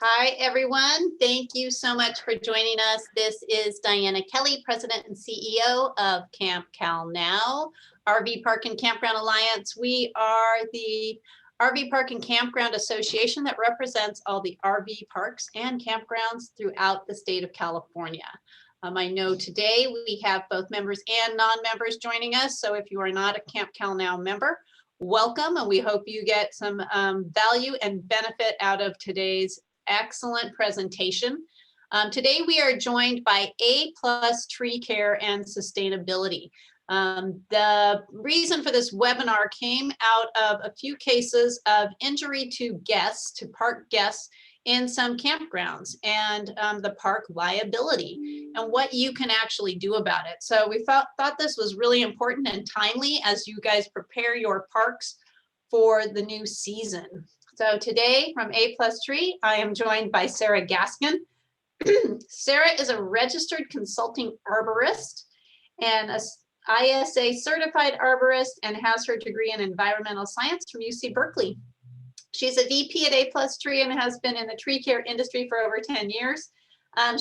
Hi, everyone. Thank you so much for joining us. This is Diana Kelly, President and CEO of Camp Cal Now, RV Park and Campground Alliance. We are the RV Park and Campground Association that represents all the RV parks and campgrounds throughout the state of California. I know today we have both members and non-members joining us. So if you are not a Camp Cal Now member, welcome, and we hope you get some value and benefit out of today's excellent presentation. Today we are joined by A+ Tree Care and Sustainability. The reason for this webinar came out of a few cases of injury to guests, to park guests in some campgrounds, and the park liability and what you can actually do about it. So we thought this was really important and timely as you guys prepare your parks for the new season. So today from A+ Tree, I am joined by Sarah Gaskin. Sarah is a registered consulting arborist and a ISA certified arborist and has her degree in environmental science from UC Berkeley. She's a VP at A+ Tree and has been in the tree care industry for over 10 years.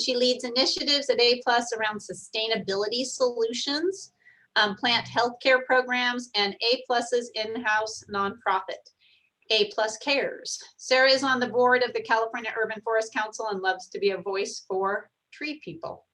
She leads initiatives at A+ around sustainability solutions, plant healthcare programs, and A+'s in-house nonprofit, A+ Cares. Sarah is on the board of the California Urban Forest Council and loves to be a voice for tree people.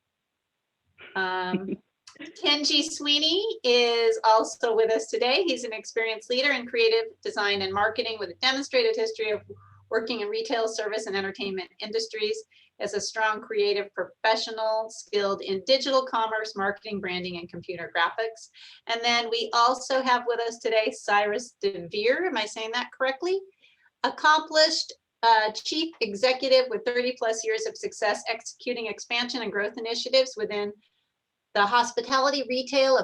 Kenji Sweeney is also with us today. He's an experienced leader in creative design and marketing with a demonstrated history of working in retail, service, and entertainment industries as a strong creative professional skilled in digital commerce, marketing, branding, and computer graphics. And then we also have with us today Cyrus DeVere. Am I saying that correctly? Accomplished chief executive with 30+ years of success executing expansion and growth initiatives within the hospitality, retail,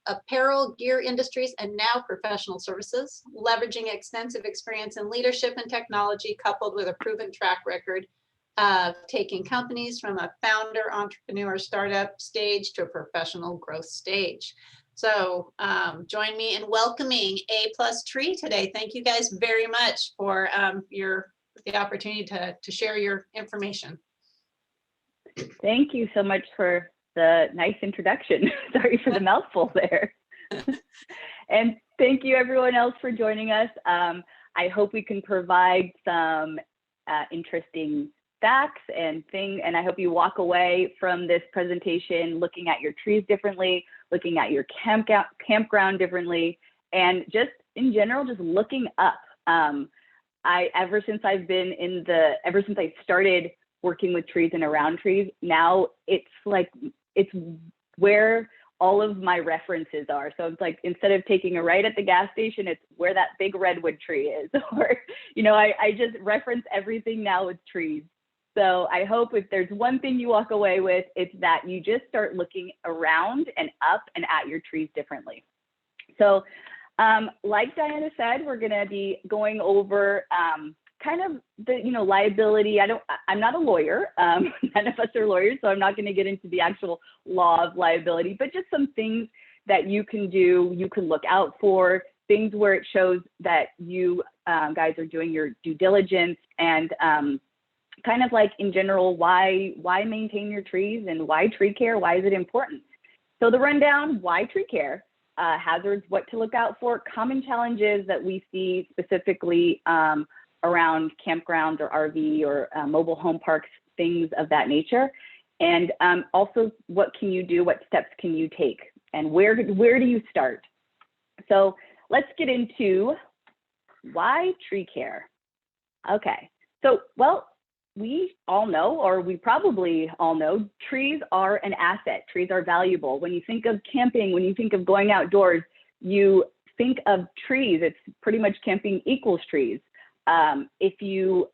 apparel, gear industries, and now professional services, leveraging extensive experience in leadership and technology coupled with a proven track record of taking companies from a founder, entrepreneur, startup stage to a professional growth stage. So join me in welcoming A+ Tree today. Thank you guys very much for the opportunity to share your information. Thank you so much for the nice introduction. Sorry for the mouthful there. And thank you everyone else for joining us. I hope we can provide some interesting facts and I hope you walk away from this presentation looking at your trees differently, looking at your campground differently, and just in general, just looking up. Ever since I started working with trees and around trees, now it's where all of my references are. So it's like, instead of taking a right at the gas station, it's where that big redwood tree is. Or, I just reference everything now with trees. So I hope if there's one thing you walk away with, it's that you just start looking around and up and at your trees differently. So like Diana said, we're gonna be going over kind of the liability. I'm not a lawyer. None of us are lawyers, so I'm not going to get into the actual law of liability, but just some things that you can do, you can look out for, things where it shows that you guys are doing your due diligence, and kind of like in general, why maintain your trees and why tree care, why is it important? So the rundown: why tree care, hazards, what to look out for, common challenges that we see specifically around campgrounds or RV or mobile home parks, things of that nature. And also, what can you do? What steps can you take? And where do you start? So let's get into why tree care. Okay, so well, we all know, or we probably all know, trees are an asset. Trees are valuable. When you think of camping, when you think of going outdoors, you think of trees. It's pretty much camping equals trees. Have you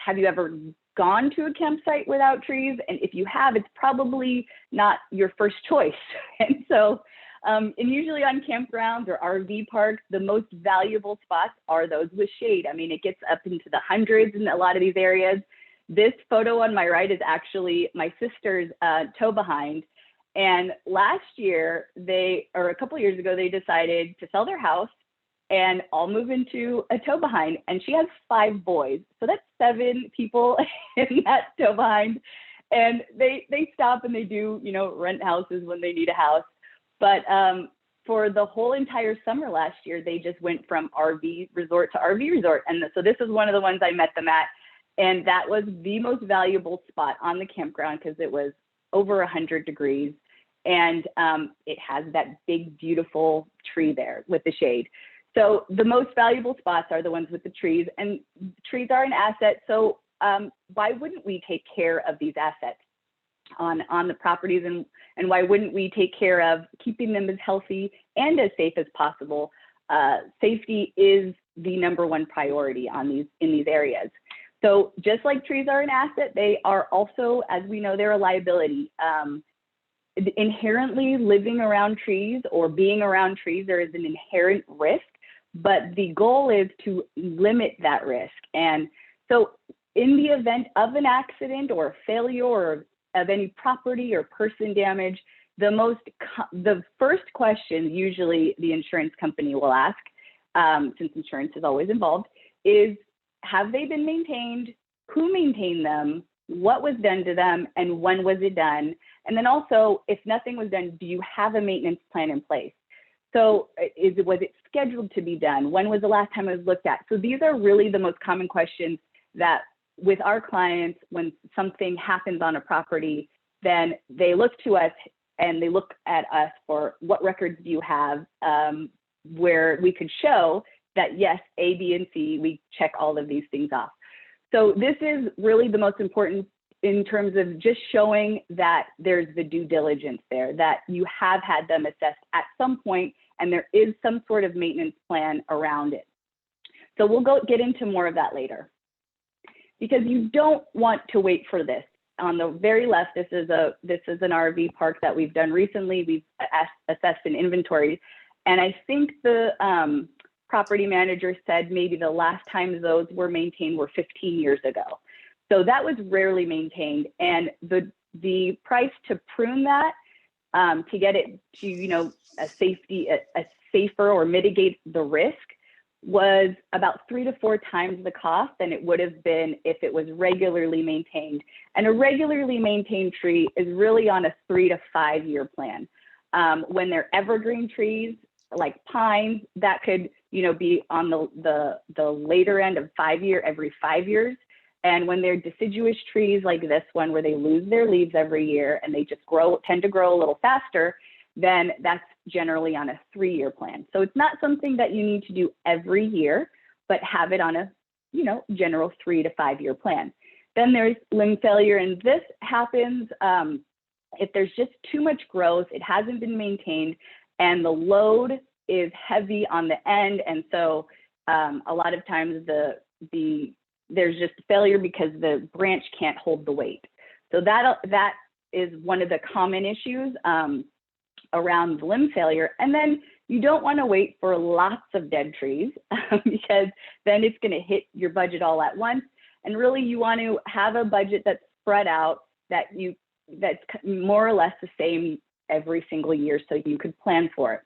ever gone to a campsite without trees? And if you have, it's probably not your first choice. And so, and usually on campgrounds or RV parks, the most valuable spots are those with shade. I mean, it gets up into the hundreds in a lot of these areas. This photo on my right is actually my sister's tow behind. And last year, a couple of years ago, they decided to sell their house and I'll move into a tow behind. And she has 5 boys. So that's 7 people in that tow behind. And they stop and they do, you know, rent houses when they need a house. But for the whole entire summer last year, they just went from RV resort to RV resort. And so this is one of the ones I met them at. And that was the most valuable spot on the campground because it was over 100 degrees. And it has that big, beautiful tree there with the shade. So the most valuable spots are the ones with the trees, and trees are an asset. So why wouldn't we take care of these assets on the properties, and why wouldn't we take care of keeping them as healthy and as safe as possible? Safety is the #1 priority in these areas. So just like trees are an asset, they are also, as we know, they're a liability. Inherently living around trees or being around trees, there is an inherent risk, but the goal is to limit that risk. And so in the event of an accident or failure or of any property or person damage, the first question usually the insurance company will ask, since insurance is always involved, is, have they been maintained? Who maintained them? What was done to them? And when was it done? And then also, if nothing was done, do you have a maintenance plan in place? So was it scheduled to be done? When was the last time it was looked at? So these are really the most common questions that with our clients, when something happens on a property, then they look to us and they look at us for what records do you have, where we could show that yes, A, B, and C, we check all of these things off. So this is really the most important in terms of just showing that there's the due diligence there, that you have had them assessed at some point and there is some sort of maintenance plan around it. So we'll get into more of that later. Because you don't want to wait for this. On the very left, this is an RV park that we've done recently. We've assessed an inventory, and I think the property manager said maybe the last time those were maintained were 15 years ago. So that was rarely maintained, and the price to prune that, to get it to, you know, a safer or mitigate the risk, was about 3 to 4 times the cost than it would have been if it was regularly maintained. And a regularly maintained tree is really on a 3 to 5 year plan. When they're evergreen trees like pines, that could, you know, be on the later end of every 5 years. And when they're deciduous trees like this one, where they lose their leaves every year and they just tend to grow a little faster, then that's generally on a 3-year plan. So it's not something that you need to do every year, but have it on a, you know, general 3 to 5 year plan. Then there's limb failure, and this happens if there's just too much growth, it hasn't been maintained, and the load is heavy on the end. And so a lot of times there's just failure because the branch can't hold the weight. So that is one of the common issues around limb failure. And then you don't want to wait for lots of dead trees because then it's going to hit your budget all at once. And really you want to have a budget that's spread out, that's more or less the same every single year, so you could plan for it.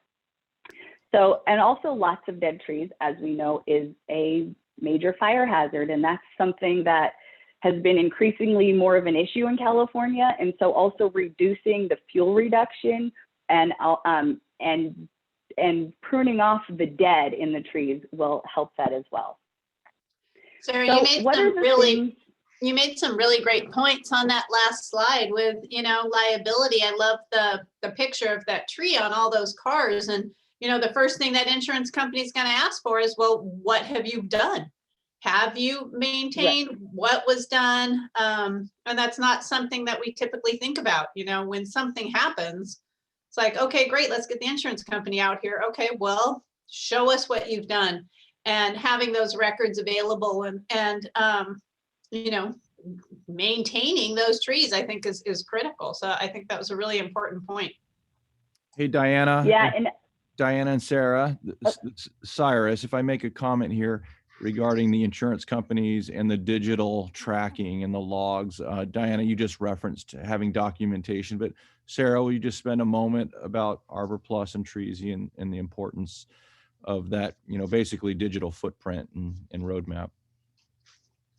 So, and also lots of dead trees, as we know, is a major fire hazard. And that's something that has been increasingly more of an issue in California. And so also reducing the fuel reduction and pruning off the dead in the trees will help that as well. Sarah, So you made some really great points on that last slide with, you know, liability. I love the picture of that tree on all those cars. And, you know, the first thing that insurance company is going to ask for is, well, what have you done? Have you maintained? Right. What was done? And that's not something that we typically think about. You know, when something happens, it's like, okay, great, let's get the insurance company out here. Okay, well, show us what you've done. And having those records available and you know, maintaining those trees, I think is critical. So I think that was a really important point. Hey, Diana. Yeah. Diana and Sarah, Cyrus, if I make a comment here regarding the insurance companies and the digital tracking and the logs, Diana, you just referenced having documentation, but Sarah, will you just spend a moment about Arbor Plus and Treasy and the importance of that, basically digital footprint and roadmap.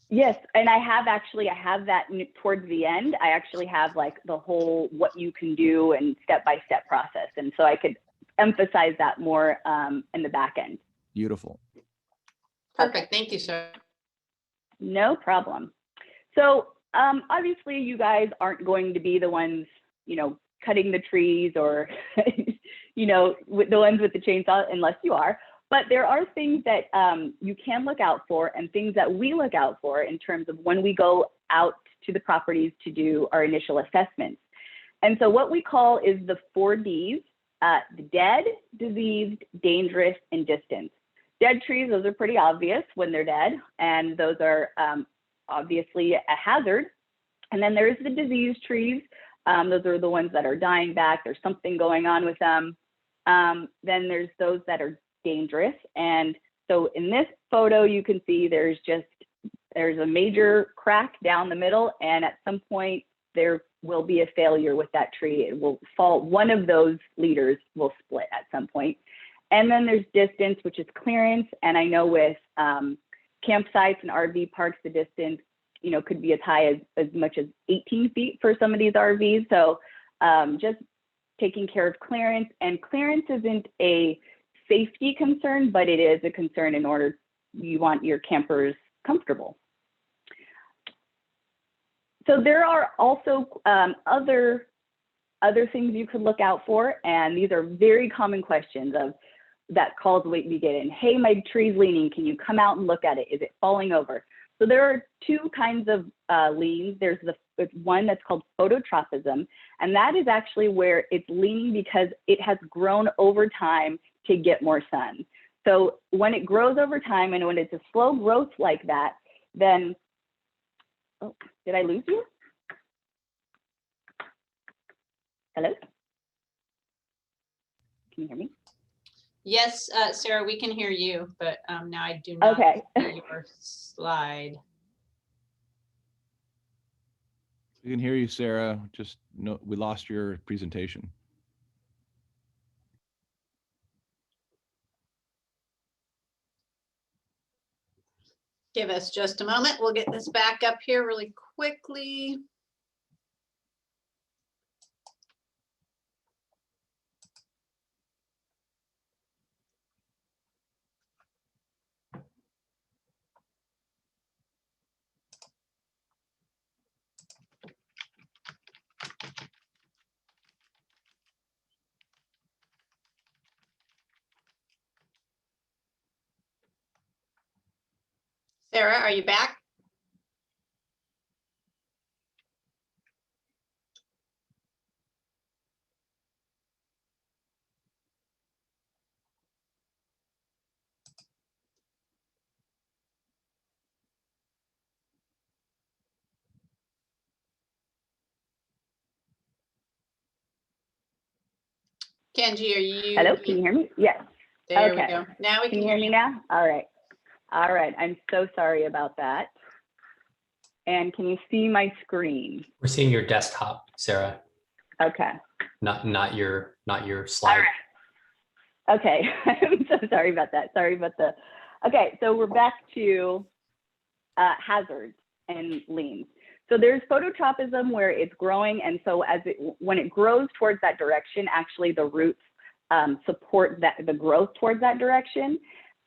Yes, and I have that towards the end. I actually have like the whole what you can do and step-by-step process. And so I could emphasize that more in the back end. Beautiful. Perfect. Thank you, sir. No problem. So obviously you guys aren't going to be the ones, cutting the trees or, the ones with the chainsaw unless you are. But there are things that you can look out for and things that we look out for in terms of when we go out to the properties to do our initial assessments. And so what we call is the 4Ds, dead, diseased, dangerous, and distant. Dead trees, those are pretty obvious when they're dead, and those are obviously a hazard. And then there's the diseased trees. Those are the ones that are dying back. There's something going on with them. Then there's those that are dangerous. And so in this photo, you can see there's a major crack down the middle, and at some point there will be a failure with that tree. It will fall, one of those leaders will split at some point. And then there's distance, which is clearance. And I know with campsites and RV parks, the distance, could be as high as much as 18 feet for some of these RVs. So just taking care of clearance, and clearance isn't a safety concern, but it is a concern in order you want your campers comfortable. So there are also other things you could look out for, and these are very common questions of that calls we get in. Hey, my tree's leaning. Can you come out and look at it? Is it falling over? So there are two kinds of leans. There's one that's called phototropism, and that is actually where it's leaning because it has grown over time to get more sun. So when it grows over time and when it's a slow growth like that, then, oh, did I lose you? Hello? Can you hear me? Yes, Sarah, we can hear you, but now I do not Okay. see your slide. We can hear you, Sarah. Just no, we lost your presentation. Give us just a moment. We'll get this back up here really quickly. Sarah, are you back? Kenji, are you? Hello, can you hear me? Yes. There Okay. we go. Now we Can you hear me now? All right. All right. I'm so sorry about that. And can you see my screen? We're seeing your desktop, Sarah. Okay. Not your slide. All right. Okay. I'm so sorry about that. Sorry about the. Okay. So we're back to hazards and leans. So there's phototropism where it's growing, and so when it grows towards that direction, actually the roots support the growth towards that direction.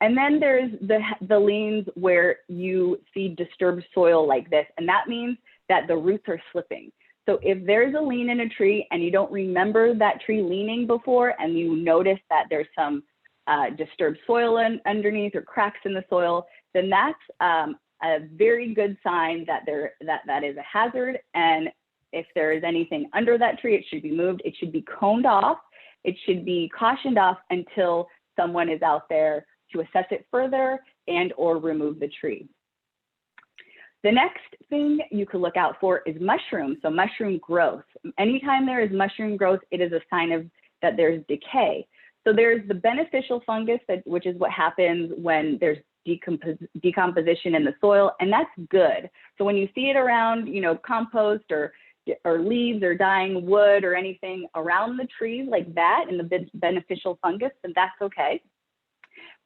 And then there's the leans where you see disturbed soil like this, and that means that the roots are slipping. So if there's a lean in a tree and you don't remember that tree leaning before, and you notice that there's some disturbed soil underneath or cracks in the soil, then that's a very good sign that that is a hazard. And if there is anything under that tree, it should be moved. It should be coned off. It should be cautioned off until someone is out there to assess it further and or remove the tree. The next thing you could look out for is mushrooms. So mushroom growth. Anytime there is mushroom growth, it is a sign of that there's decay. So there's the beneficial fungus, which is what happens when there's decomposition in the soil, and that's good. So when you see it around, compost or leaves or dying wood or anything around the trees like that in the beneficial fungus, then that's okay.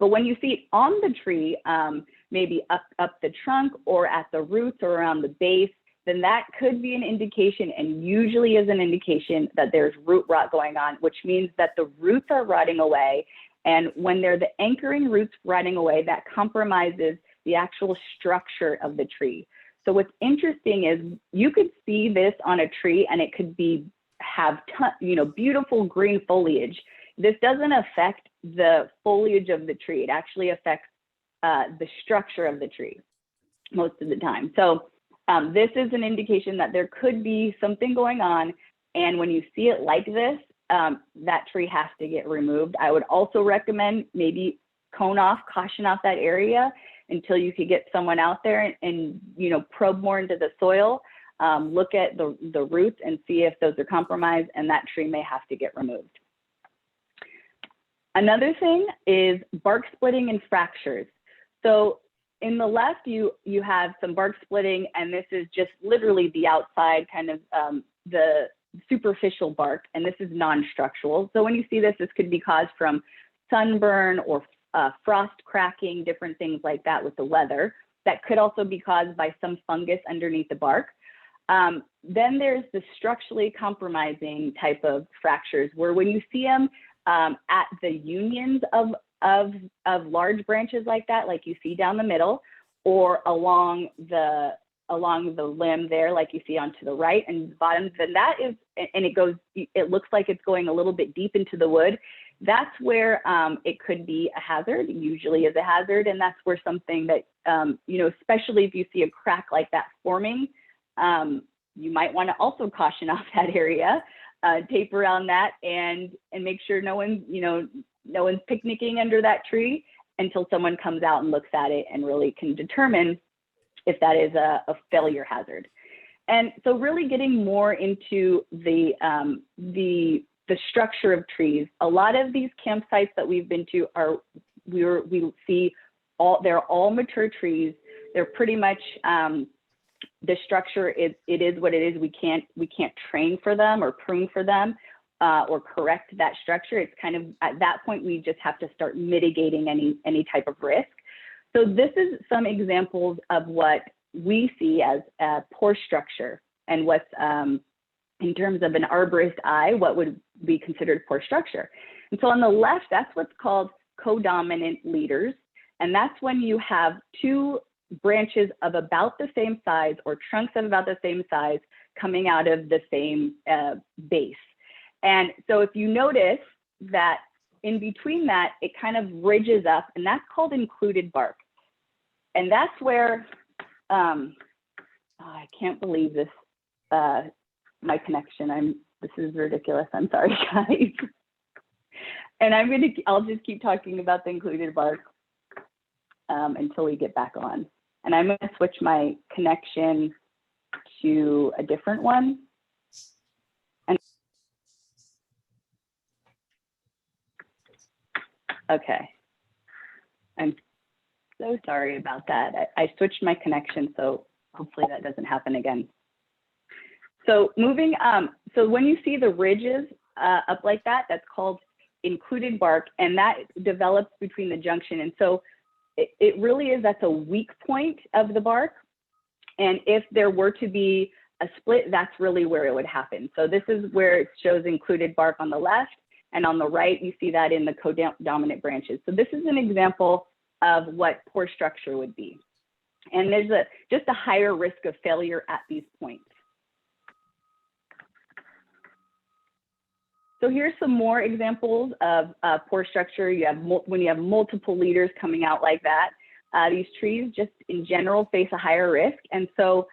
But when you see it on the tree, maybe up the trunk or at the roots or around the base, then that could be an indication, and usually is an indication, that there's root rot going on, which means that the roots are rotting away. And when they're the anchoring roots rotting away, that compromises the actual structure of the tree. So what's interesting is you could see this on a tree and it could have beautiful green foliage. This doesn't affect the foliage of the tree. It actually affects the structure of the tree most of the time. So this is an indication that there could be something going on. And when you see it like this, that tree has to get removed. I would also recommend maybe caution off that area until you could get someone out there and probe more into the soil, look at the roots and see if those are compromised, and that tree may have to get removed. Another thing is bark splitting and fractures. So in the left, you have some bark splitting, and this is just literally the outside kind of the superficial bark, and this is non-structural. So when you see this, this could be caused from sunburn or frost cracking, different things like that with the weather. That could also be caused by some fungus underneath the bark. Then there's the structurally compromising type of fractures, where when you see them at the unions of large branches like that, like you see down the middle, or along the limb there, like you see onto the right and bottom, then that is, and it looks like it's going a little bit deep into the wood. That's where it could be a hazard, usually is a hazard. And that's where something that, especially if you see a crack like that forming, you might want to also caution off that area, tape around that, and make sure no one's picnicking under that tree until someone comes out and looks at it and really can determine if that is a failure hazard. And so really getting more into the structure of trees. A lot of these campsites that we've been to we see they're all mature trees. They're pretty much the structure it is what it is. We can't train for them or prune for them or correct that structure. It's kind of at that point we just have to start mitigating any type of risk. So this is some examples of what we see as poor structure, and what's in terms of an arborist eye, what would be considered poor structure. And so on the left, that's what's called codominant leaders. And that's when you have two branches of about the same size, or trunks of about the same size, coming out of the same base. And so if you notice that in between that, it kind of ridges up, and that's called included bark. And that's where, I can't believe this, my connection, this is ridiculous, I'm sorry guys. And I'll just keep talking about the included bark until we get back on. And I'm gonna switch my connection to a different one. Okay, I'm so sorry about that. I switched my connection, so hopefully that doesn't happen again. So moving, so when you see the ridges up like that, that's called included bark, and that develops between the junction. And so it really is, that's a weak point of the bark. And if there were to be a split, that's really where it would happen. So this is where it shows included bark on the left, and on the right, you see that in the codominant branches. So this is an example of what poor structure would be. And there's just a higher risk of failure at these points. So here's some more examples of poor structure. When you have multiple leaders coming out like that, these trees just in general face a higher risk. And so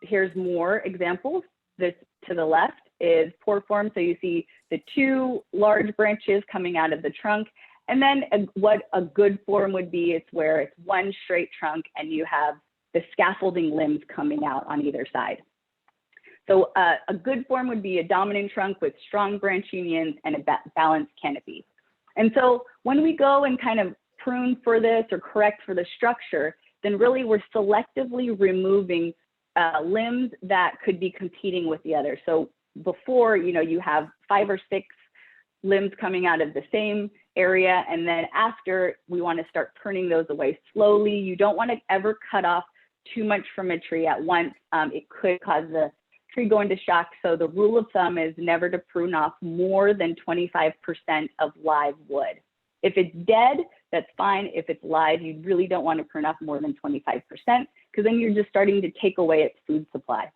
here's more examples. This to the left is poor form. So you see the two large branches coming out of the trunk. And then what a good form would be, it's where it's one straight trunk and you have the scaffolding limbs coming out on either side. So a good form would be a dominant trunk with strong branch unions and a balanced canopy. And so when we go and kind of prune for this or correct for the structure, then really we're selectively removing limbs that could be competing with the other. So before, you have 5 or 6 limbs coming out of the same area. And then after, we want to start pruning those away slowly. You don't want to ever cut off too much from a tree at once. It could cause the tree go into shock. So the rule of thumb is never to prune off more than 25% of live wood. If it's dead, that's fine. If it's live, you really don't want to prune off more than 25%, because then you're just starting to take away its food supply.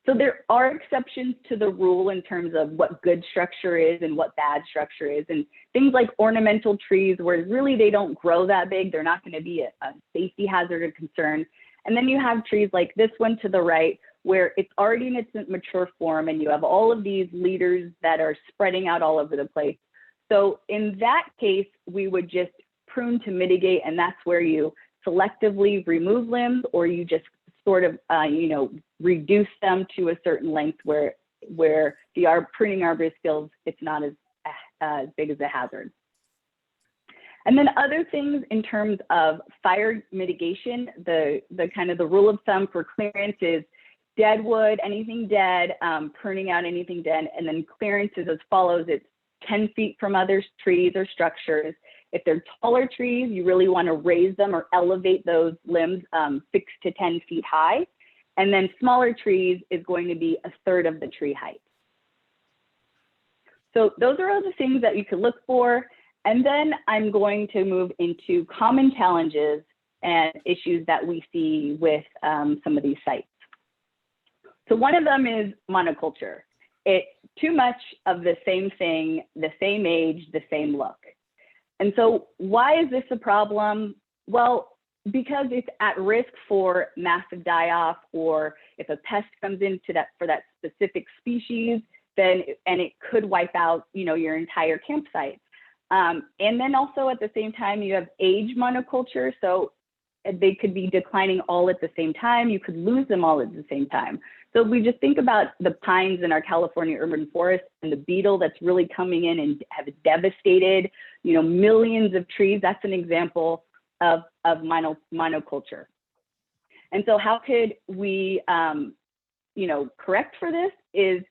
So there are exceptions to the rule in terms of what good structure is and what bad structure is. And things like ornamental trees, where really they don't grow that big, they're not going to be a safety hazard or concern. And then you have trees like this one to the right, where it's already in its mature form and you have all of these leaders that are spreading out all over the place. So in that case, we would just prune to mitigate, and that's where you selectively remove limbs, or you just sort of, reduce them to a certain length where the pruning arborist feels it's not as big as a hazard. And then other things in terms of fire mitigation, the kind of the rule of thumb for clearance is dead wood, anything dead, pruning out anything dead, and then clearance is as follows. It's 10 feet from other trees or structures. If they're taller trees, you really want to raise them or elevate those limbs 6 to 10 feet high. And then smaller trees is going to be 1/3 of the tree height. So those are all the things that you could look for. And then I'm going to move into common challenges and issues that we see with some of these sites. So one of them is monoculture. It's too much of the same thing, the same age, the same look. And so why is this a problem? Well, because it's at risk for massive die-off, or if a pest comes into that for that specific species, then it could wipe out, your entire campsite. And then also at the same time, you have age monoculture. So they could be declining all at the same time. You could lose them all at the same time. So if we just think about the pines in our California urban forest and the beetle that's really coming in and have devastated, millions of trees, that's an example of monoculture. And so how could we, correct for this is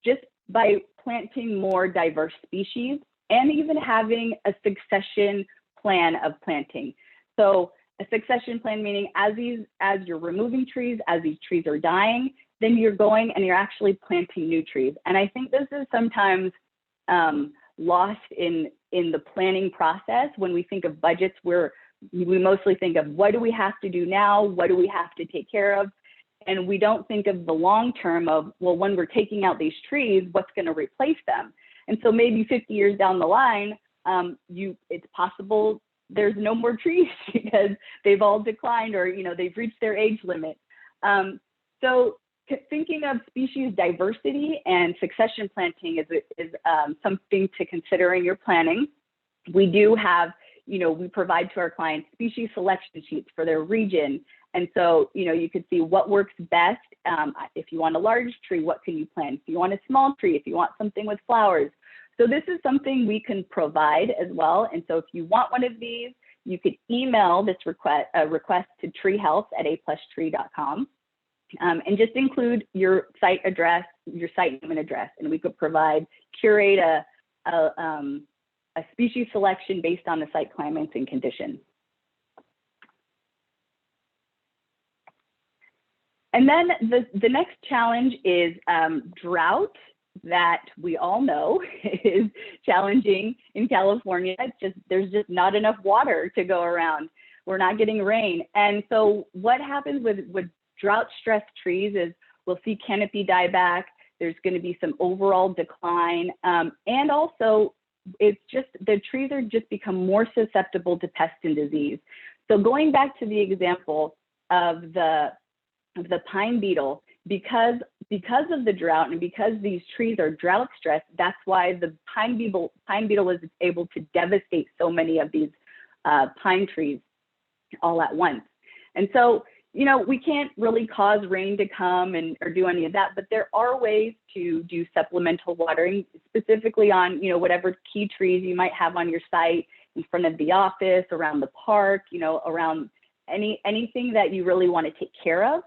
just by planting more diverse species and even having a succession plan of planting. So a succession plan meaning as you're removing trees, as these trees are dying, then you're going and you're actually planting new trees. And I think this is sometimes lost in the planning process. When we think of budgets, we mostly think of what do we have to do now? What do we have to take care of? And we don't think of the long term of, well, when we're taking out these trees, what's going to replace them? And so maybe 50 years down the line, it's possible there's no more trees because they've all declined, or they've reached their age limit. So thinking of species diversity and succession planting is something to consider in your planning. We do have, we provide to our clients species selection sheets for their region. And so, you could see what works best. If you want a large tree, what can you plant? If you want a small tree, if you want something with flowers. So this is something we can provide as well. And so if you want one of these, you could email this request to treehealth@aplustree.com. And just include your site address, your site name and address, and we could curate a species selection based on the site climates and conditions. And then the next challenge is drought, that we all know is challenging in California. There's just not enough water to go around. We're not getting rain. And so what happens with drought stressed trees is we'll see canopy dieback. There's going to be some overall decline. And also it's just the trees are just become more susceptible to pest and disease. So going back to the example of the pine beetle, because of the drought and because these trees are drought stressed, that's why the pine beetle is able to devastate so many of these pine trees all at once. And so, we can't really cause rain to come or do any of that, but there are ways to do supplemental watering, specifically on, whatever key trees you might have on your site, in front of the office, around the park, around anything that you really want to take care of.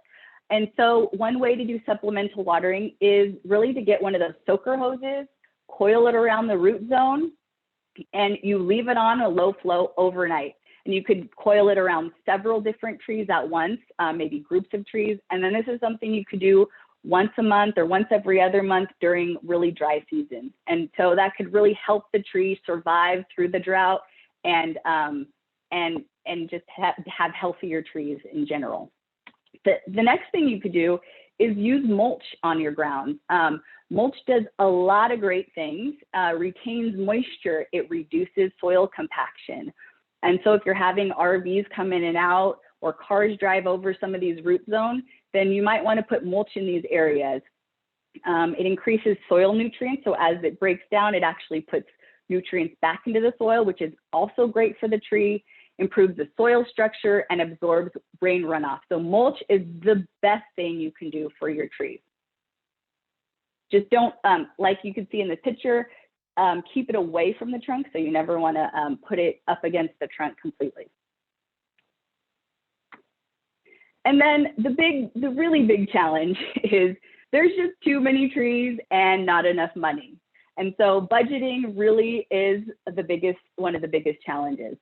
And so one way to do supplemental watering is really to get one of those soaker hoses coil it around the root zone, and you leave it on a low flow overnight. And you could coil it around several different trees at once, maybe groups of trees. And then this is something you could do once a month or once every other month during really dry seasons. And so that could really help the tree survive through the drought and just have healthier trees in general. The next thing you could do is use mulch on your ground. Mulch does a lot of great things, retains moisture, it reduces soil compaction. And so if you're having RVs come in and out or cars drive over some of these root zones, then you might want to put mulch in these areas. It increases soil nutrients. So as it breaks down, it actually puts nutrients back into the soil, which is also great for the tree, improves the soil structure, and absorbs rain runoff. So mulch is the best thing you can do for your trees. Just don't, like you can see in the picture, keep it away from the trunk. So you never want to put it up against the trunk completely. And then the really big challenge is there's just too many trees and not enough money. And so budgeting really is one of the biggest challenges.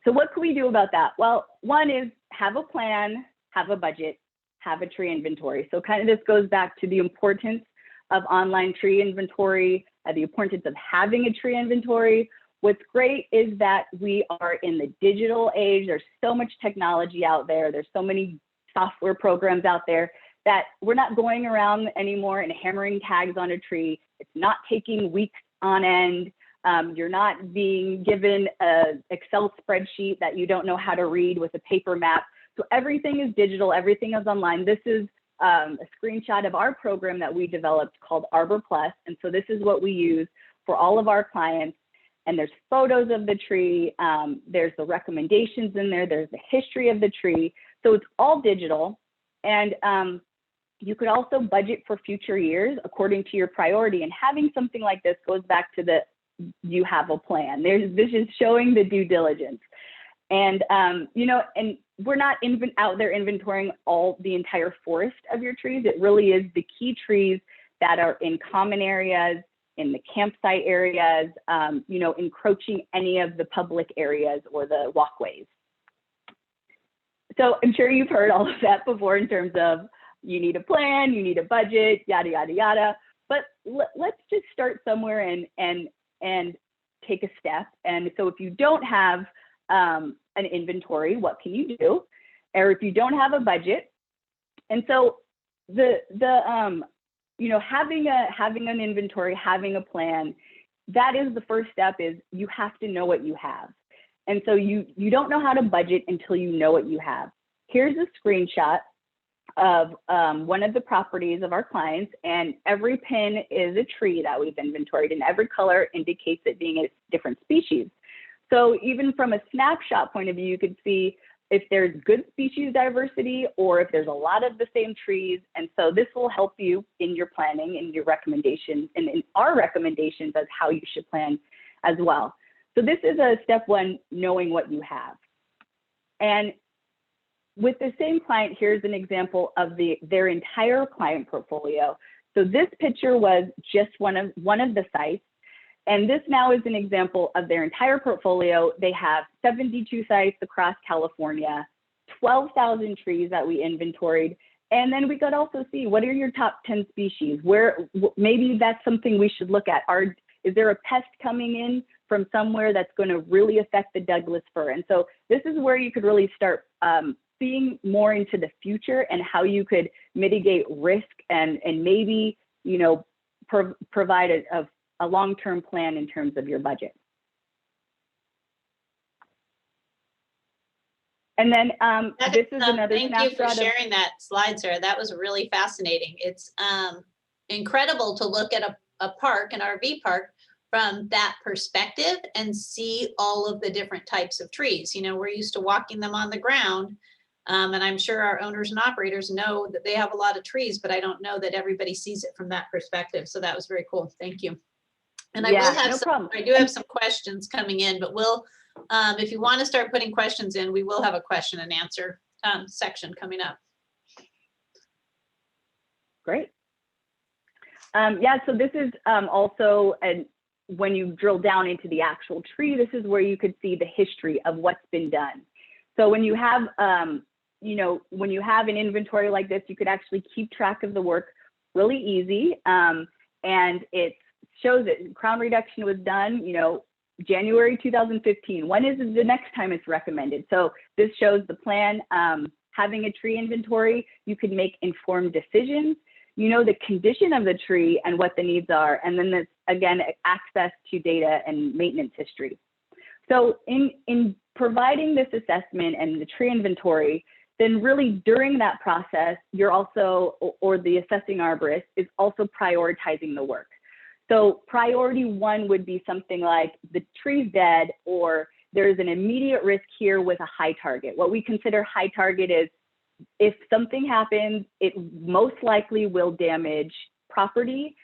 So what can we do about that? Well, one is have a plan, have a budget, have a tree inventory. So kind of this goes back to the importance of online tree inventory, the importance of having a tree inventory. What's great is that we are in the digital age. There's so much technology out there. There's so many software programs out there that we're not going around anymore and hammering tags on a tree. It's not taking weeks on end. You're not being given an Excel spreadsheet that you don't know how to read with a paper map. So everything is digital, everything is online. This is a screenshot of our program that we developed called Arbor Plus. And so this is what we use for all of our clients. And there's photos of the tree, there's the recommendations in there, there's the history of the tree. So it's all digital. And you could also budget for future years according to your priority. And having something like this goes back to you have a plan. This is showing the due diligence. And, and we're not out there inventorying the entire forest of your trees. It really is the key trees that are in common areas, in the campsite areas, encroaching any of the public areas or the walkways. So I'm sure you've heard all of that before in terms of you need a plan, you need a budget, yada, yada, yada. But let's just start somewhere and take a step. And so if you don't have an inventory, what can you do? Or if you don't have a budget, and so having an inventory, having a plan, that is the first step. Is you have to know what you have. And so you don't know how to budget until you know what you have. Here's a screenshot of one of the properties of our clients, and every pin is a tree that we've inventoried, and every color indicates it being a different species. So even from a snapshot point of view, you could see if there's good species diversity or if there's a lot of the same trees. And so this will help you in your planning and your recommendations and in our recommendations as how you should plan as well. So this is a step one, knowing what you have. And with the same client, here's an example of their entire client portfolio. So this picture was just one of the sites. And this now is an example of their entire portfolio. They have 72 sites across California, 12,000 trees that we inventoried. And then we could also see, what are your top 10 species? Where maybe that's something we should look at. Is there a pest coming in from somewhere that's going to really affect the Douglas fir? And so this is where you could really start seeing more into the future and how you could mitigate risk and maybe, provide a long-term plan in terms of your budget. And then this is another snapshot. Thank you for sharing that slide, Sarah. That was really fascinating. It's incredible to look at a park, an RV park, from that perspective and see all of the different types of trees. We're used to walking them on the ground. And I'm sure our owners and operators know that they have a lot of trees, but I don't know that everybody sees it from that perspective. So that was very cool. Thank you. And I will have I do have some questions coming in, but if you want to start putting questions in, we will have a question and answer section coming up. Great. Yeah, so this is also, when you drill down into the actual tree, this is where you could see the history of what's been done. So when you have, when you have an inventory like this, you could actually keep track of the work really easy. And it shows that crown reduction was done, January 2015. When is the next time it's recommended? So this shows the plan. Having a tree inventory, you could make informed decisions. The condition of the tree and what the needs are. And then there's, again, access to data and maintenance history. So in providing this assessment and the tree inventory, then really during that process, you're also, or the assessing arborist is also prioritizing the work. So priority one would be something like the tree's dead, or there's an immediate risk here with a high target. What we consider high target is if something happens, it most likely will damage property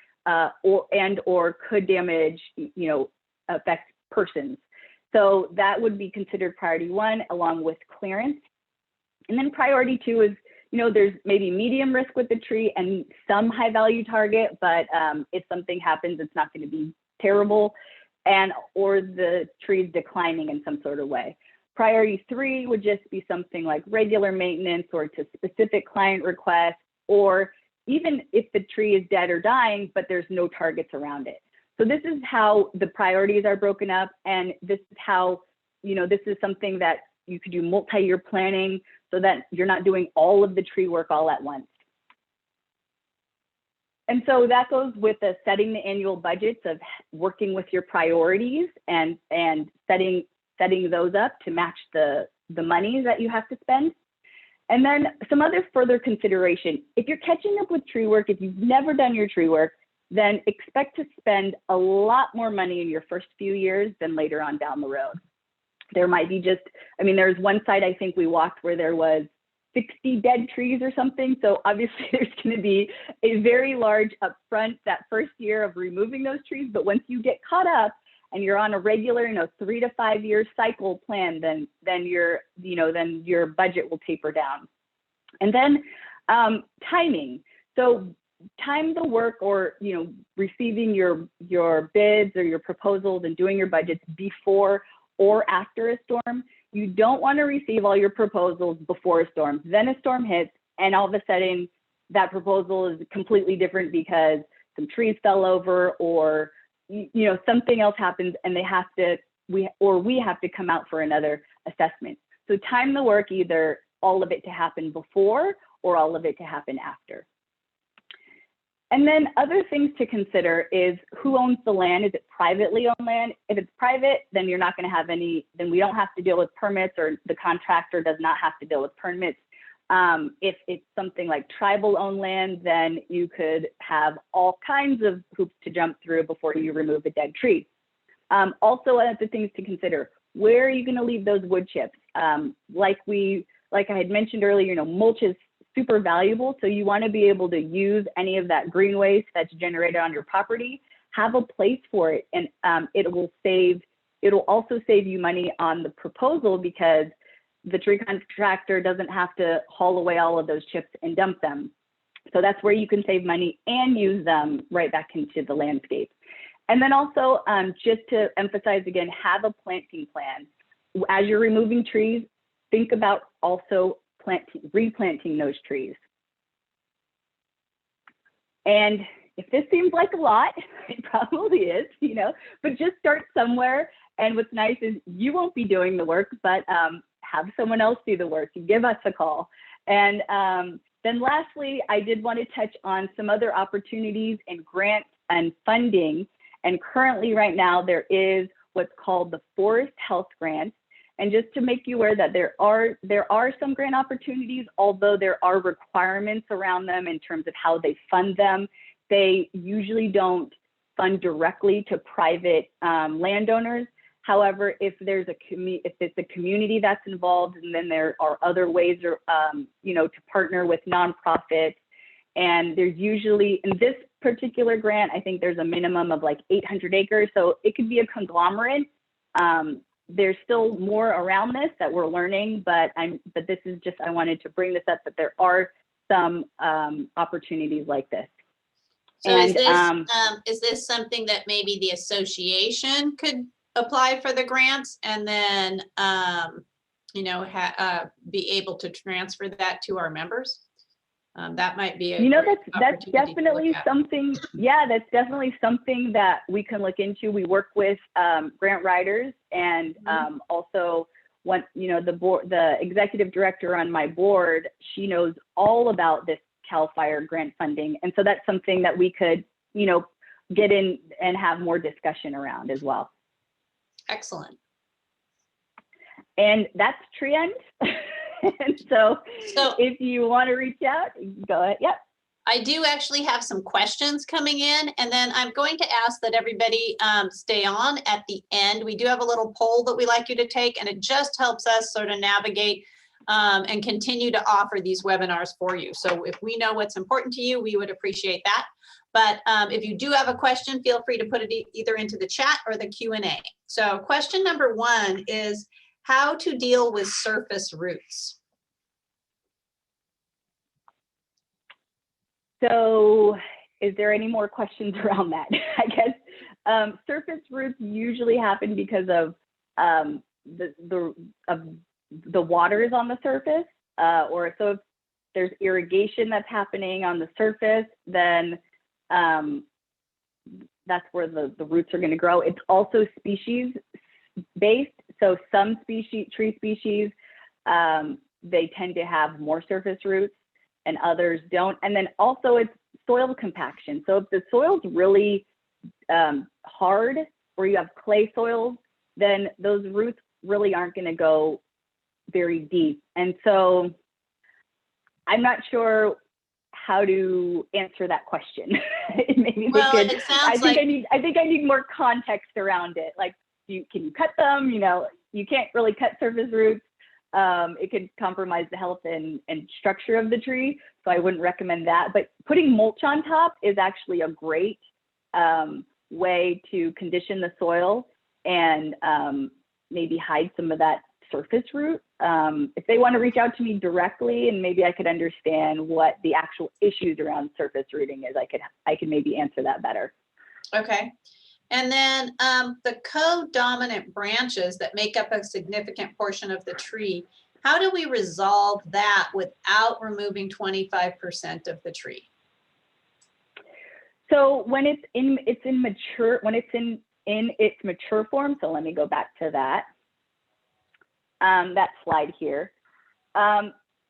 or could damage, affect persons. So that would be considered priority one along with clearance. And then priority two is, there's maybe medium risk with the tree and some high value target, but if something happens, it's not going to be terrible, or the tree is declining in some sort of way. Priority three would just be something like regular maintenance or to specific client requests, or even if the tree is dead or dying, but there's no targets around it. So this is how the priorities are broken up. And this is how, this is something that you could do multi-year planning so that you're not doing all of the tree work all at once. And so that goes with the setting the annual budgets of working with your priorities and setting those up to match the money that you have to spend. And then some other further consideration, if you're catching up with tree work, if you've never done your tree work, then expect to spend a lot more money in your first few years than later on down the road. There might be there's one site I think we walked where there was 60 dead trees or something. So obviously there's going to be a very large upfront that first year of removing those trees. But once you get caught up and you're on a regular, 3 to 5 year cycle plan, then your budget will taper down. And then timing. So time the work, or receiving your bids or your proposals and doing your budgets before or after a storm. You don't want to receive all your proposals before a storm. Then a storm hits, and all of a sudden that proposal is completely different because some trees fell over, or something else happens, and we have to come out for another assessment. So time the work, either all of it to happen before or all of it to happen after. And then other things to consider is who owns the land. Is it privately owned land? If it's private, then you're not going to have then we don't have to deal with permits, or the contractor does not have to deal with permits. If it's something like tribal owned land, then you could have all kinds of hoops to jump through before you remove a dead tree. Also, other things to consider: where are you going to leave those wood chips? Like I had mentioned earlier, mulch is super valuable. So you want to be able to use any of that green waste that's generated on your property, have a place for it. And it'll also save you money on the proposal, because the tree contractor doesn't have to haul away all of those chips and dump them. So that's where you can save money and use them right back into the landscape. And then also, just to emphasize again, have a planting plan. As you're removing trees, think about also replanting those trees. And if this seems like a lot, it probably is, but just start somewhere. And what's nice is you won't be doing the work, but have someone else do the work. Give us a call. And then lastly, I did want to touch on some other opportunities and grants and funding. And currently right now, there is what's called the Forest Health Grant. And just to make you aware that there are some grant opportunities, although there are requirements around them in terms of how they fund them. They usually don't fund directly to private landowners. However, if it's a community that's involved, and then there are other ways, to partner with nonprofits. And there's usually, in this particular grant, I think there's a minimum of like 800 acres. So it could be a conglomerate. There's still more around this that we're learning, but this is just, I wanted to bring this up, that there are some opportunities like this. So And is this something that maybe the association could apply for the grants and then, you know, be able to transfer that to our members? That might be a you know, great that's opportunity to look definitely at. something, yeah, that's definitely something that we can look into. We work with grant writers, and also one, you know, the executive director on my board, she knows all about this CAL FIRE grant funding. And so that's something that we could, you know, get in and have more discussion around as well. Excellent. And that's Tree End. And so So if you want to reach out, go ahead. Yep. I do actually have some questions coming in, and then I'm going to ask that everybody stay on at the end. We do have a little poll that we like you to take, and it just helps us sort of navigate and continue to offer these webinars for you. So if we know what's important to you, we would appreciate that. But if you do have a question, feel free to put it either into the chat or the Q&A. So question number 1 is how to deal with surface roots. So is there any more questions around that? I guess surface roots usually happen because of the waters on the surface, or so if there's irrigation that's happening on the surface, then that's where the roots are going to grow. It's also species based. So some tree species, they tend to have more surface roots and others don't. And then also it's soil compaction. So if the soil's really hard, or you have clay soils, then those roots really aren't going to go very deep. And so I'm not sure how to answer that question. Maybe Well, they could, it sounds like I think I need more context around it. Like, can you cut them? You know, you can't really cut surface roots. It could compromise the health and structure of the tree. So I wouldn't recommend that. But putting mulch on top is actually a great way to condition the soil and maybe hide some of that surface root. If they want to reach out to me directly, and maybe I could understand what the actual issues around surface rooting is, I could maybe answer that better. Okay. And then the co-dominant branches that make up a significant portion of the tree, how do we resolve that without removing 25% of the tree? So when it's in its mature form, so let me go back to that slide here.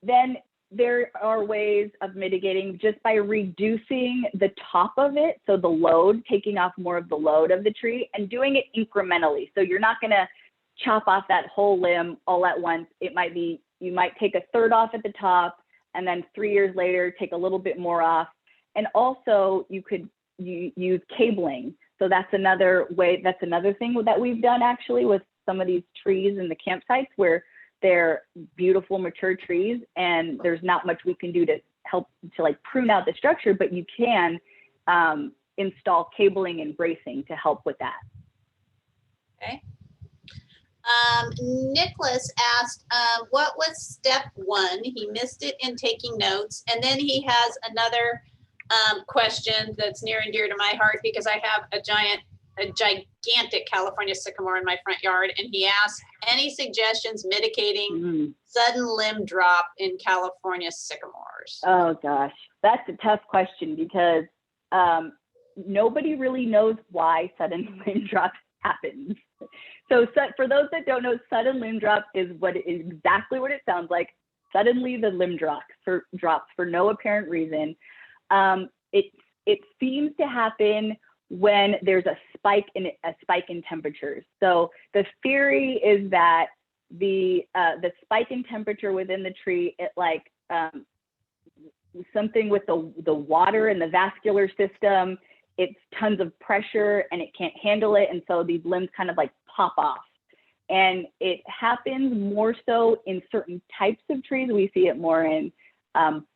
Then there are ways of mitigating just by reducing the top of it. So the load, taking off more of the load of the tree and doing it incrementally. So you're not gonna chop off that whole limb all at once. It might be, you might take a third off at the top, and then 3 years later, take a little bit more off. And also you could use cabling. So that's another way, that's another thing that we've done actually with some of these trees in the campsites where they're beautiful mature trees and there's not much we can do to help to like prune out the structure, but you can install cabling and bracing to help with that. Okay. Nicholas asked, what was step 1? He missed it in taking notes. And then he has another question that's near and dear to my heart because I have a gigantic California sycamore in my front yard. And he asked, any suggestions mitigating sudden limb drop in California sycamores? Oh gosh, that's a tough question because nobody really knows why sudden limb drop happens. So for those that don't know, sudden limb drop is exactly what it sounds like. Suddenly the limb drops for no apparent reason. It seems to happen when there's a spike in temperatures. So the theory is that the spike in temperature within the tree, it like something with the water and the vascular system, it's tons of pressure and it can't handle it. And so these limbs kind of like pop off. And it happens more so in certain types of trees. We see it more in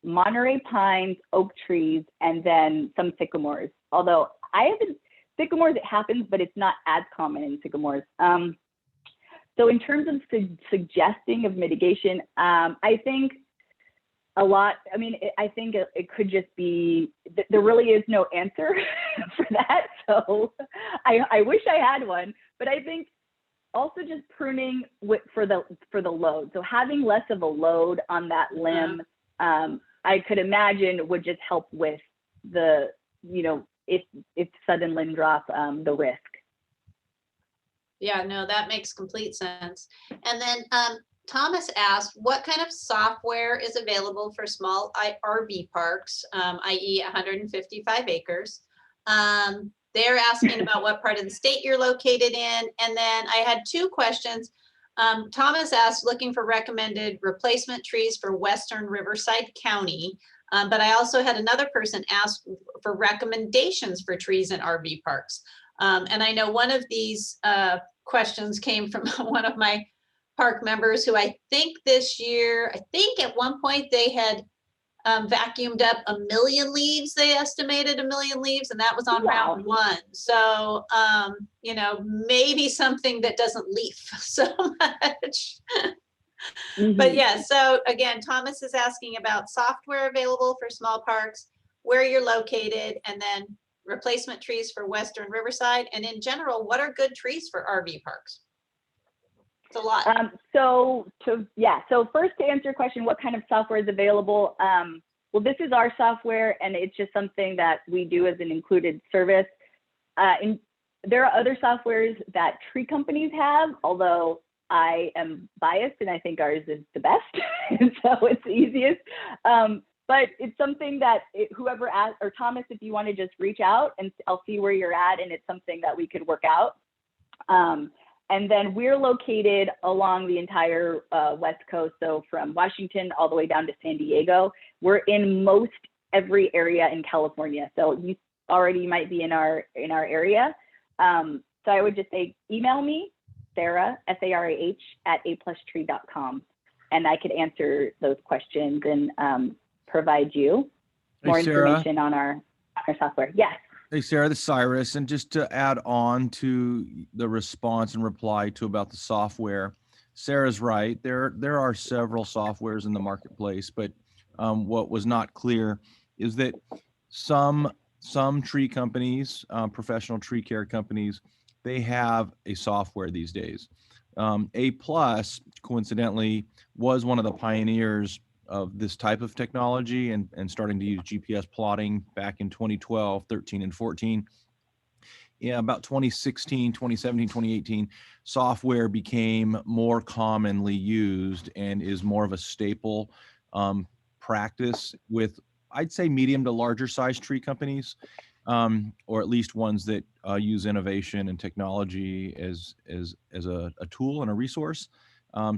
Monterey pines, oak trees, and then some sycamores. Although sycamores, it happens, but it's not as common in sycamores. So in terms of suggesting of mitigation, I think a lot. I mean, I think it could just be, there really is no answer for that. So I wish I had one, but I think also just pruning for the load. So having less of a load on that limb, I could imagine would just help with the, if sudden limb drop, the risk. Yeah, no, that makes complete sense. And then Thomas asked, what kind of software is available for small RV parks, i.e. 155 acres? They're asking about what part of the state you're located in. And then I had two questions. Thomas asked, looking for recommended replacement trees for Western Riverside County. But I also had another person ask for recommendations for trees in RV parks. And I know one of these questions came from one of my park members who I think this year, I think at one point they had vacuumed up 1 million leaves. They estimated 1 million leaves, and that was on round one. So, maybe something that doesn't leaf so much. But yeah, so again, Thomas is asking about software available for small parks, where you're located, and then replacement trees for Western Riverside. And in general, what are good trees for RV parks? It's a lot. So first, to answer your question, what kind of software is available? Well, this is our software, and it's just something that we do as an included service. There are other softwares that tree companies have, although I am biased and I think ours is the best, and so it's the easiest. But it's something that whoever asked, or Thomas, if you want to just reach out and I'll see where you're at, and it's something that we could work out. And then we're located along the entire West Coast, so from Washington all the way down to San Diego. We're in most every area in California, so you already might be in our area. So I would just say email me, Sarah, SARAH, @aplustree.com, and I could answer those questions and provide you more information on our software. Yes. Hey, Sarah, this is Cyrus. And just to add on to the response and reply to about the software, Sarah's right. There are several softwares in the marketplace, but what was not clear is that some tree companies, professional tree care companies, they have a software these days. A+, coincidentally, was one of the pioneers of this type of technology and starting to use GPS plotting back in 2012, 13, and 14. Yeah, about 2016, 2017, 2018, software became more commonly used and is more of a staple practice with, I'd say, medium to larger size tree companies, or at least ones that use innovation and technology as a tool and a resource.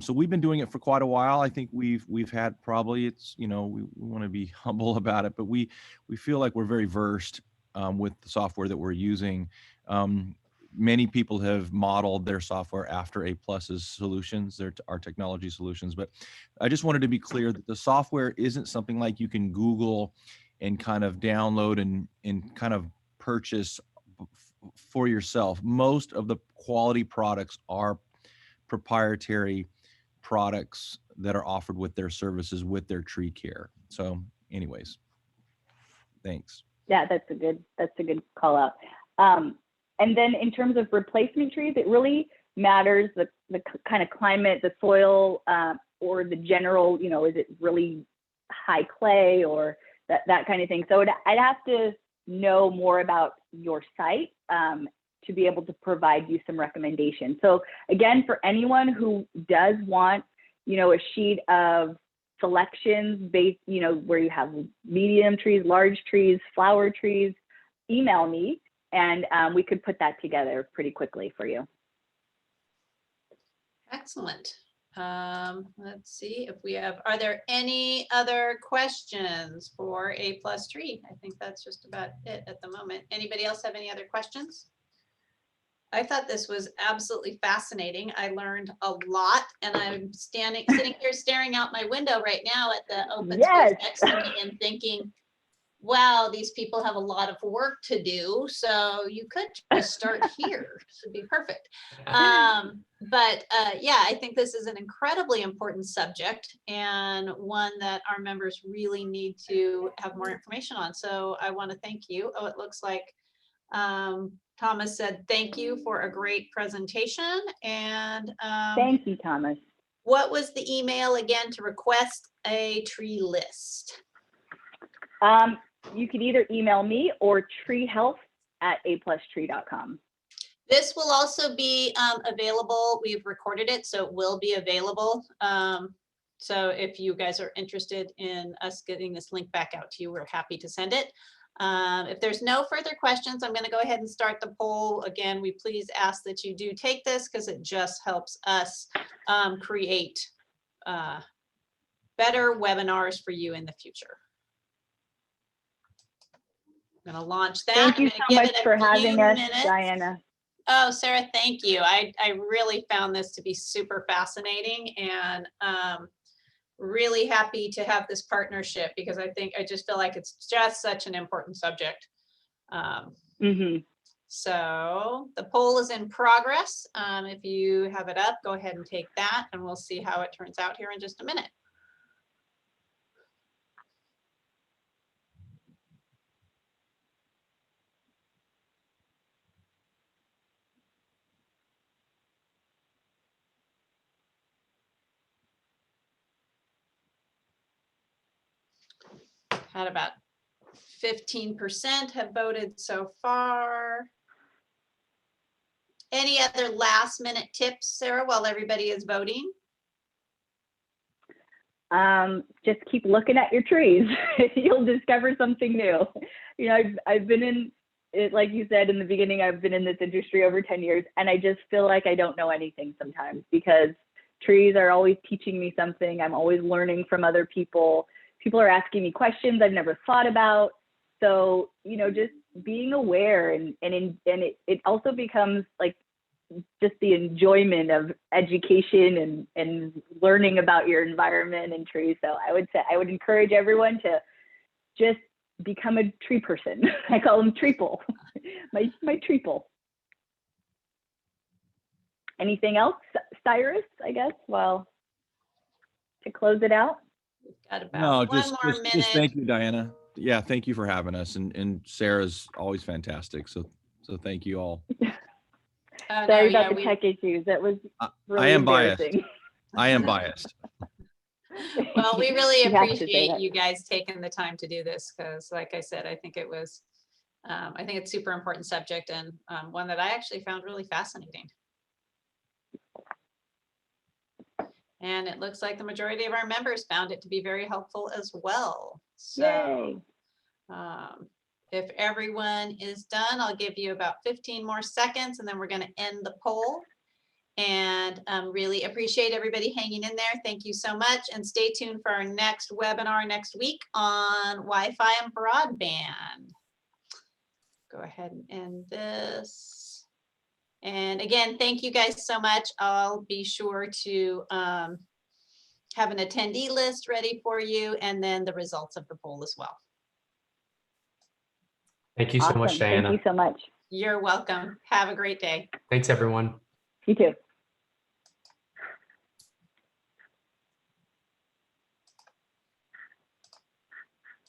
So we've been doing it for quite a while. I think we've had probably, it's, we want to be humble about it, but we feel like we're very versed with the software that we're using. Many people have modeled their software after A+'s solutions, our technology solutions. But I just wanted to be clear that the software isn't something like you can Google and kind of download and kind of purchase for yourself. Most of the quality products are proprietary products that are offered with their services, with their tree care. So anyways, thanks. Yeah, that's a good call out. And then in terms of replacement trees, it really matters the kind of climate, the soil, or the general, is it really high clay or that kind of thing. So I'd have to know more about your site to be able to provide you some recommendations. So again, for anyone who does want, a sheet of selections based, where you have medium trees, large trees, flower trees, email me, and we could put that together pretty quickly for you. Excellent. Let's see if we are there any other questions for A+ Tree? I think that's just about it at the moment. Anybody else have any other questions? I thought this was absolutely fascinating. I learned a lot, and I'm sitting here staring out my window right now at the open space next to me and thinking, wow, these people have a lot of work to do. So you could just start here. Should be perfect. Yeah, I think this is an incredibly important subject and one that our members really need to have more information on. So I want to thank you. Oh, it looks like Thomas said, thank you for a great presentation. And Thank you, Thomas. what was the email again to request a tree list? You could either email me or treehealth@aplustree.com. This will also be available. We've recorded it, so it will be available. So if you guys are interested in us getting this link back out to you, we're happy to send it. If there's no further questions, I'm going to go ahead and start the poll. Again, we please ask that you do take this because it just helps us create better webinars for you in the future. I'm going to launch that. Thank you so much for having us, Diana. Oh, Sarah, thank you. I really found this to be super fascinating and really happy to have this partnership because I just feel like it's just such an important subject. So the poll is in progress. If you have it up, go ahead and take that and we'll see how it turns out here in just a minute. Had about 15% have voted so far. Any other last minute tips, Sarah, while everybody is voting? Just keep looking at your trees. You'll discover something new. You know, I've been in it, like you said in the beginning, I've been in this industry over 10 years and I just feel like I don't know anything sometimes because trees are always teaching me something. I'm always learning from other people. People are asking me questions I've never thought about. So, you know, just being aware and it also becomes like just the enjoyment of education and learning about your environment and trees. So I would say, I would encourage everyone to just become a tree person. I call them treeple, my treeple. Anything else, Cyrus, I guess, well, to close it out? We've got about one more minute. Just thank you, Diana. Yeah, thank you for having us. And Sarah's always fantastic. So thank you all. Sorry about the tech issues. That was really I am biased. embarrassing. I am biased. Well, we really appreciate you guys taking the time to do this because, like I said, I think it was, I think it's super important subject and one that I actually found really fascinating. And it looks like the majority of our members found it to be very helpful as well. So if everyone is done, I'll give you about 15 more seconds and then we're going to end the poll. And really appreciate everybody hanging in there. Thank you so much. And stay tuned for our next webinar next week on Wi-Fi and broadband. Go ahead and end this. And again, thank you guys so much. I'll be sure to have an attendee list ready for you and then the results of the poll as well. Thank you so much, Diana. Thank you so much. You're welcome. Have a great day. Thanks, everyone. You too.